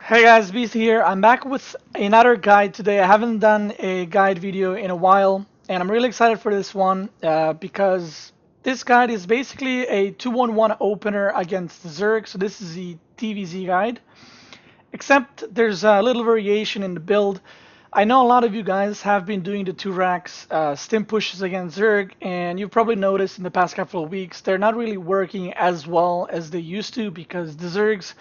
Hey guys, Beast here. I'm back with another guide today. I haven't done a guide video in a while, and I'm really excited for this one because this guide is basically a 2-1-1 opener against Zerg. So this is the TvZ guide, except there's a little variation in the build. I know a lot of you guys have been doing the 2 racks stim pushes against Zerg, and you've probably noticed in the past couple of weeks they're not really working as well as they used to because the Zergs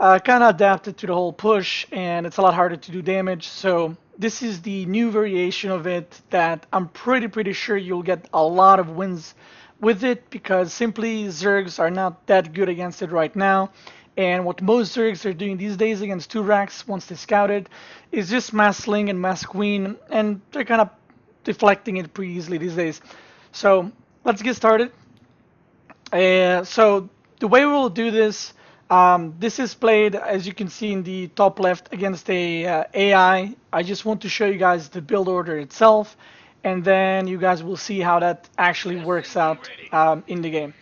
kind of adapted to the whole push, and it's a lot harder to do damage. So this is the new variation of it that I'm pretty sure you'll get a lot of wins with it because simply Zergs are not that good against it right now. And what most Zergs are doing these days against 2 racks once they scout it is just mass sling and mass queen, and they're kind of deflecting it pretty easily these days. So let's get started. So the way we'll do this, this is played, as you can see in the top left, against a AI. I just want to show you guys the build order itself, and then you guys will see how that actually works out in the game.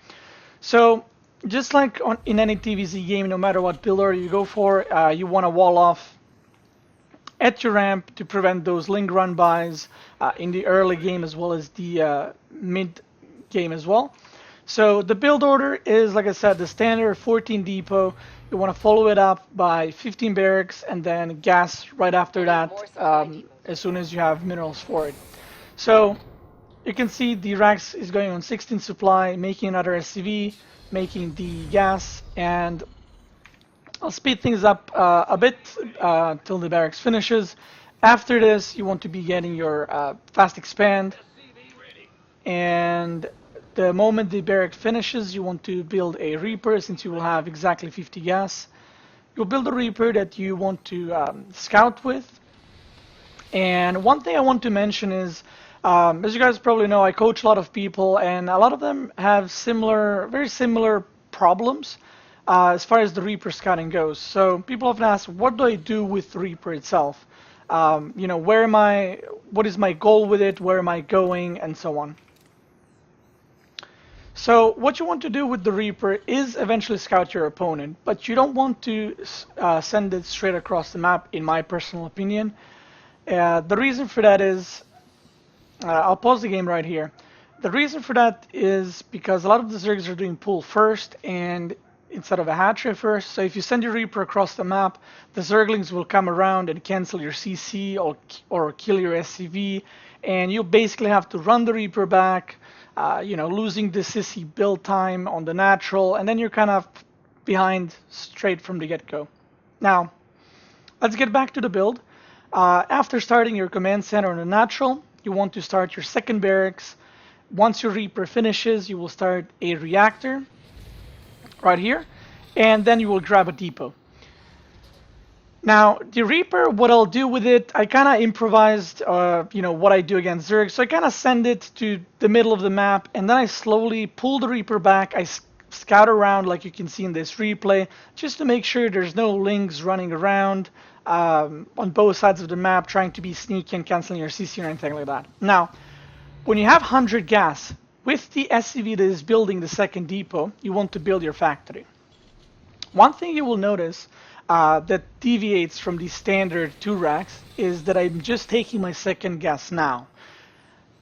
So just like in any TvZ game, no matter what build order you go for, you want to wall off at your ramp to prevent those link run bys in the early game as well as the mid game as well. So the build order is, like I said, the standard 14 depot. You want to follow it up by 15 barracks and then gas right after that as soon as you have minerals for it. So you can see the racks is going on 16 supply, making another SCV, making the gas, and I'll speed things up a bit till the barracks finishes. After this, you want to be getting your fast expand, and the moment the barrack finishes, you want to build a Reaper since you will have exactly 50 gas. You'll build a Reaper that you want to scout with. And one thing I want to mention is, as you guys probably know, I coach a lot of people, and a lot of them have very similar problems as far as the Reaper scouting goes. So people often ask, what do I do with the Reaper itself? What is my goal with it? Where am I going? And so on. So what you want to do with the Reaper is eventually scout your opponent, but you don't want to send it straight across the map, in my personal opinion. The reason for that is, I'll pause the game right here. The reason for that is because a lot of the Zergs are doing pull first and instead of a hatchery first. So if you send your Reaper across the map, the Zerglings will come around and cancel your CC or kill your SCV, and you basically have to run the Reaper back, losing the sissy build time on the natural, and then you're kind of behind straight from the get-go. Now, let's get back to the build. After starting your command center on the natural, you want to start your second barracks. Once your Reaper finishes, you will start a reactor right here, and then you will grab a depot. Now, the Reaper, what I'll do with it, I kind of improvised, what I do against Zerg. So I kind of send it to the middle of the map, and then I slowly pull the Reaper back. I scout around, like you can see in this replay, just to make sure there's no links running around on both sides of the map, trying to be sneaky and canceling your CC or anything like that. Now, when you have 100 gas, with the SCV that is building the second depot, you want to build your factory. One thing you will notice that deviates from the standard 2 racks is that I'm just taking my second gas now.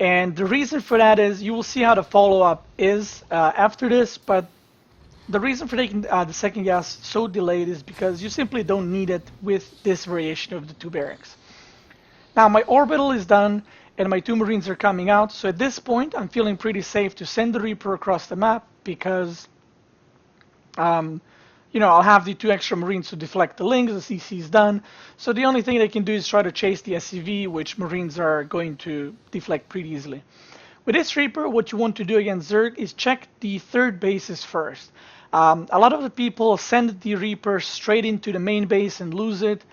And the reason for that is, you will see how the follow-up is after this, but the reason for taking the second gas so delayed is because you simply don't need it with this variation of the 2 barracks. Now my orbital is done and my 2 Marines are coming out, so at this point I'm feeling pretty safe to send the Reaper across the map because I'll have the 2 extra Marines to deflect the links, the CC is done. So the only thing they can do is try to chase the SCV, which Marines are going to deflect pretty easily. With this Reaper, what you want to do against Zerg is check the third bases first. A lot of the people send the Reaper straight into the main base and lose it.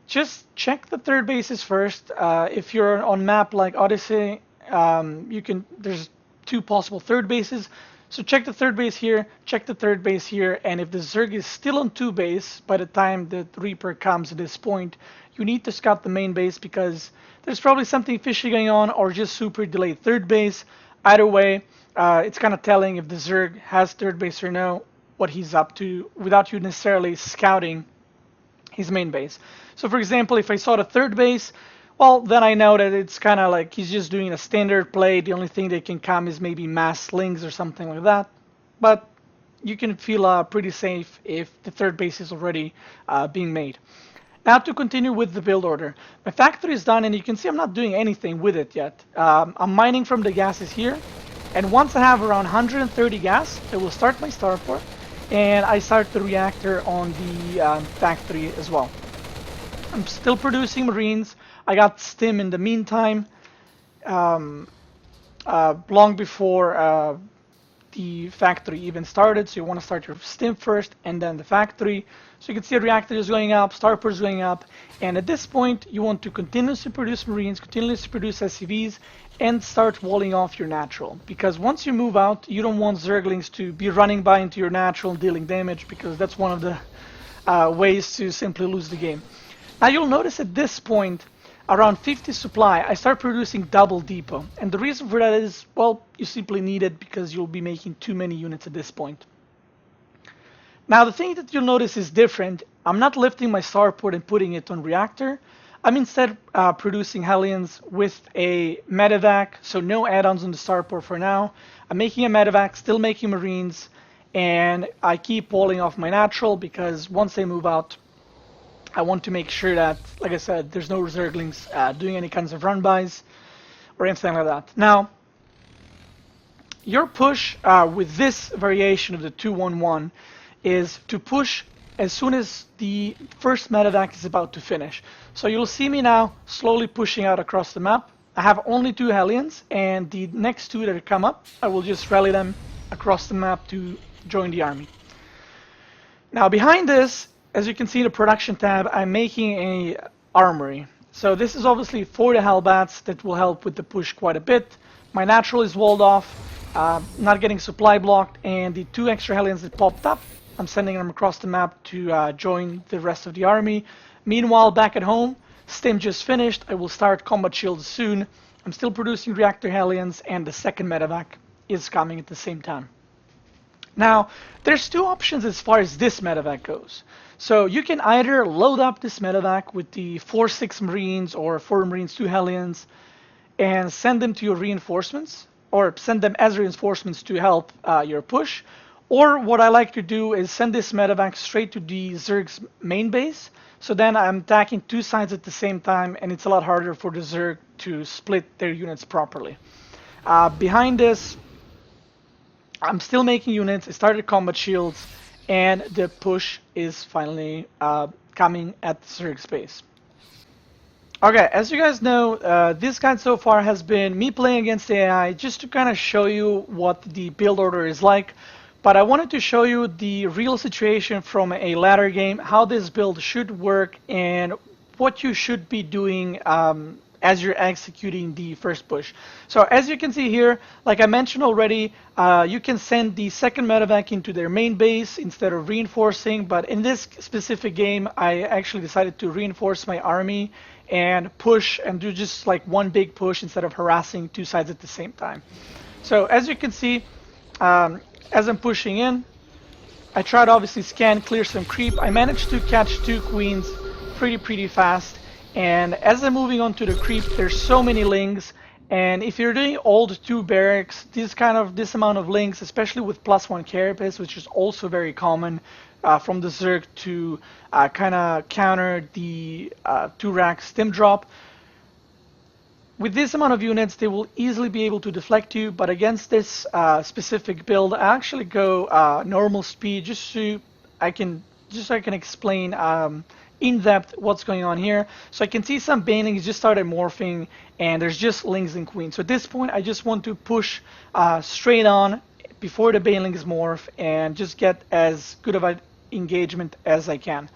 Just check the third bases first. If you're on map like Odyssey, there's 2 possible third bases. So check the third base here, check the third base here, and if the Zerg is still on 2 base by the time the Reaper comes at this point, you need to scout the main base because there's probably something fishy going on or just super delayed third base. Either way, it's kind of telling if the Zerg has third base or no, what he's up to, without you necessarily scouting his main base. So for example, if I saw the third base, well, then I know that it's kind of like he's just doing a standard play. The only thing that can come is maybe mass slings or something like that. But you can feel pretty safe if the third base is already being made. Now to continue with the build order. My factory is done, and you can see I'm not doing anything with it yet. I'm mining from the gases here, and once I have around 130 gas, I will start my starport, and I start the reactor on the factory as well. I'm still producing Marines. I got Stim in the meantime, long before the factory even started. So you want to start your Stim first and then the factory. So you can see the reactor is going up, starport is going up, and at this point you want to continuously produce Marines, continuously produce SCVs, and start walling off your natural. Because once you move out, you don't want Zerglings to be running by into your natural and dealing damage, because that's one of the ways to simply lose the game. Now you'll notice at this point, around 50 supply, I start producing double depot. And the reason for that is, well, you simply need it because you'll be making too many units at this point. Now the thing that you'll notice is different. I'm not lifting my starport and putting it on reactor. I'm instead producing Hellions with a medevac, so no add-ons on the starport for now. I'm making a medevac, still making Marines, and I keep walling off my natural because once they move out, I want to make sure that, like I said, there's no Zerglings doing any kinds of run-bys or anything like that. Now, your push with this variation of the 2-1-1 is to push as soon as the first medevac is about to finish. So you'll see me now slowly pushing out across the map. I have only 2 Hellions, and the next 2 that come up, I will just rally them across the map to join the army. Now behind this, as you can see in the production tab, I'm making a armory. So this is obviously for the Hellbats that will help with the push quite a bit. My natural is walled off, not getting supply blocked, and the 2 extra Hellions that popped up, I'm sending them across the map to join the rest of the army. Meanwhile, back at home, Stim just finished. I will start combat shields soon. I'm still producing reactor Hellions, and the second medevac is coming at the same time. Now, there's 2 options as far as this medevac goes. So you can either load up this medevac with the 4-6 Marines or 4 Marines, 2 Hellions, and send them to your reinforcements, or send them as reinforcements to help your push. Or what I like to do is send this medevac straight to the Zerg's main base. So then I'm attacking 2 sides at the same time, and it's a lot harder for the Zerg to split their units properly. Behind this, I'm still making units. I started combat shields, and the push is finally coming at the Zerg space. Okay, as you guys know, this guide so far has been me playing against AI just to kind of show you what the build order is like. But I wanted to show you the real situation from a ladder game, how this build should work, and what you should be doing as you're executing the first push. So as you can see here, like I mentioned already, you can send the second medevac into their main base instead of reinforcing, but in this specific game, I actually decided to reinforce my army and push and do just like one big push instead of harassing 2 sides at the same time. So as you can see, as I'm pushing in, I try to obviously scan, clear some creep. I managed to catch 2 queens pretty fast. And as I'm moving on to the creep, there's so many lings. And if you're doing old 2 barracks, this amount of lings, especially with +1 carapace, which is also very common from the Zerg to kind of counter the 2-rack stim drop. With this amount of units, they will easily be able to deflect you, but against this specific build, I actually go normal speed just so I can explain in depth what's going on here. So I can see some banelings just started morphing, and there's just lings and queens. So at this point, I just want to push straight on before the banelings morph and just get as good of an engagement as I can.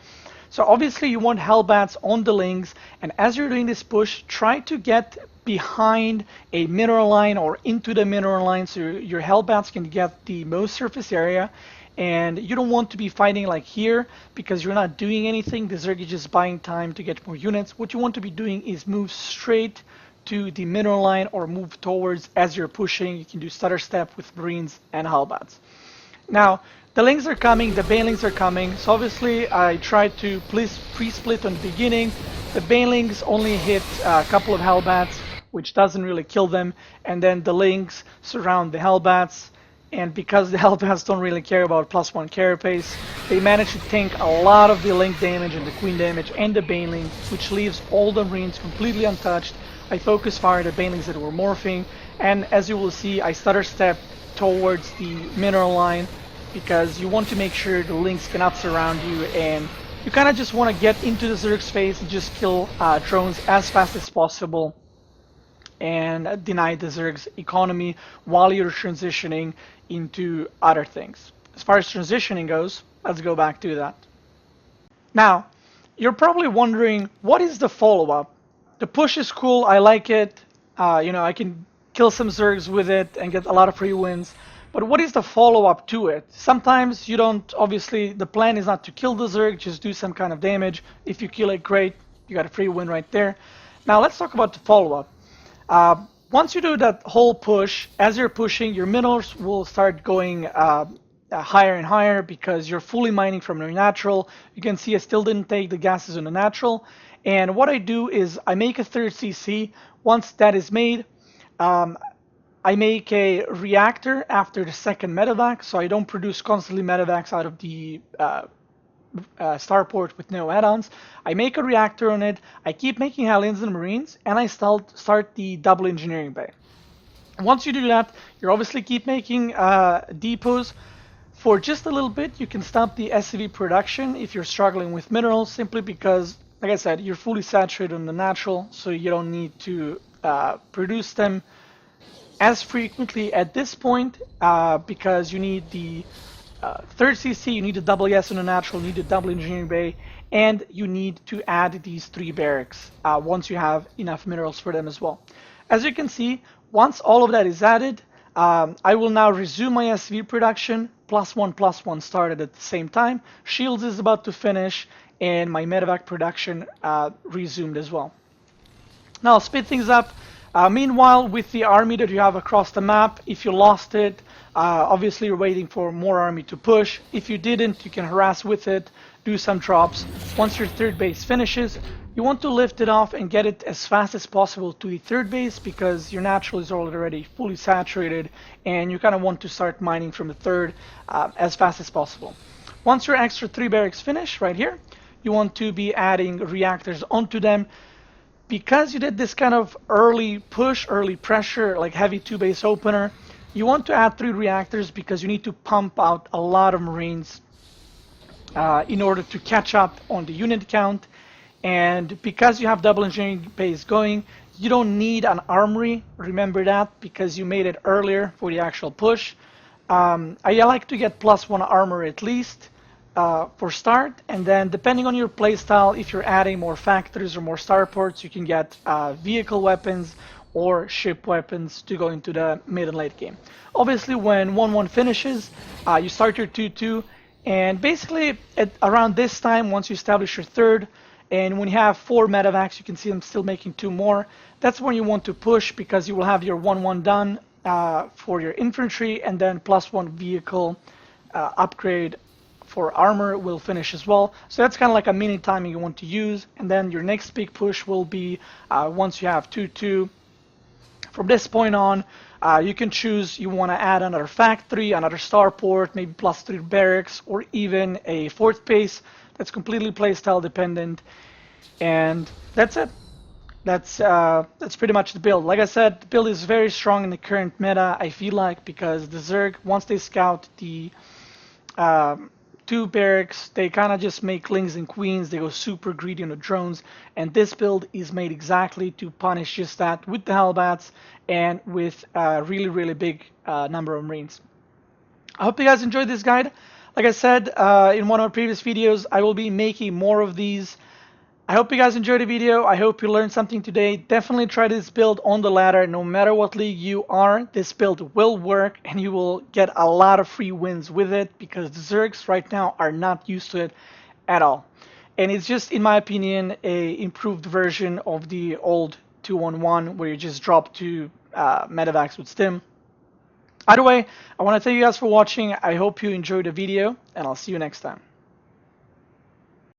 So obviously you want Hellbats on the lings, and as you're doing this push, try to get behind a mineral line or into the mineral line so your Hellbats can get the most surface area. And you don't want to be fighting like here because you're not doing anything. The Zerg is just buying time to get more units. What you want to be doing is move straight to the mineral line or move towards as you're pushing. You can do stutter step with Marines and Hellbats. Now, The links are coming, the banelings are coming. So obviously I tried to pre-split on the beginning. The banelings only hit a couple of hellbats, which doesn't really kill them. And then the links surround the hellbats. And because the hellbats don't really care about +1 carapace, they manage to tank a lot of the link damage and the queen damage and the baneling, which leaves all the marines completely untouched. I focus fire the banelings that were morphing, and as you will see, I stutter step towards the mineral line because you want to make sure the links cannot surround you, and you kind of just want to get into the Zerg's face and just kill drones as fast as possible and deny the Zerg's economy while you're transitioning into other things. As far as transitioning goes, let's go back to that. Now, you're probably wondering, what is the follow-up? The push is cool, I like it, you know, I can kill some Zergs with it and get a lot of free wins, but what is the follow-up to it? Sometimes you don't, obviously, the plan is not to kill the Zerg, just do some kind of damage. If you kill it, great, you got a free win right there. Now let's talk about the follow-up. Once you do that whole push, as you're pushing, your minerals will start going higher and higher because you're fully mining from your natural. You can see I still didn't take the gases in the natural. And what I do is I make a third CC. Once that is made, I make a reactor after the second medevac, so I don't produce constantly medevacs out of the starport with no add-ons. I make a reactor on it, I keep making Hellions and Marines, and I start the double engineering bay. Once you do that, you obviously keep making depots. For just a little bit, you can stop the SCV production if you're struggling with minerals, simply because, like I said, you're fully saturated on the natural, so you don't need to produce them as frequently at this point because you need the third CC, you need a double yes on the natural, you need a double engineering bay, and you need to add these 3 barracks once you have enough minerals for them as well. As you can see, once all of that is added, I will now resume my SV production. +1/+1 started at the same time. Shields is about to finish, and my medevac production resumed as well. Now I'll speed things up. Meanwhile, with the army that you have across the map, if you lost it, obviously you're waiting for more army to push. If you didn't, you can harass with it, do some drops. Once your third base finishes, you want to lift it off and get it as fast as possible to the third base because your natural is already fully saturated and you kind of want to start mining from the third as fast as possible. Once your extra 3 barracks finish right here, you want to be adding reactors onto them. Because you did this kind of early push, early pressure, like heavy 2-base opener, you want to add 3 reactors because you need to pump out a lot of Marines in order to catch up on the unit count. And because you have double engineering base going, you don't need an armory. Remember that, because you made it earlier for the actual push. I like to get +1 armor at least for start, and then depending on your playstyle, if you're adding more factories or more starports, you can get vehicle weapons or ship weapons to go into the mid and late game. Obviously, when 1-1 finishes, you start your 2-2, and basically at around this time, once you establish your third, and when you have 4 medevacs, you can see I'm still making 2 more. That's when you want to push because you will have your 1-1 done for your infantry, and then +1 vehicle upgrade for armor will finish as well. So that's kind of like a mini timing you want to use. And then your next big push will be once you have 2-2. From this point on, you can choose you want to add another factory, another starport, maybe +3 barracks, or even a 4th base. That's completely playstyle dependent. And that's it. That's pretty much the build. Like I said, the build is very strong in the current meta, I feel like, because the Zerg, once they scout the 2 barracks, they kind of just make kings and queens. They go super greedy on the drones, and this build is made exactly to punish just that with the Hellbats and with a really big number of Marines. I hope you guys enjoyed this guide. Like I said in one of my previous videos, I will be making more of these. I hope you guys enjoyed the video. I hope you learned something today. Definitely try this build on the ladder. No matter what league you are, this build will work and you will get a lot of free wins with it because the Zergs right now are not used to it at all. And it's just, in my opinion, a improved version of the old 2-1-1 where you just drop 2 medevacs with stim. Either way, I want to thank you guys for watching. I hope you enjoyed the video, and I'll see you next time.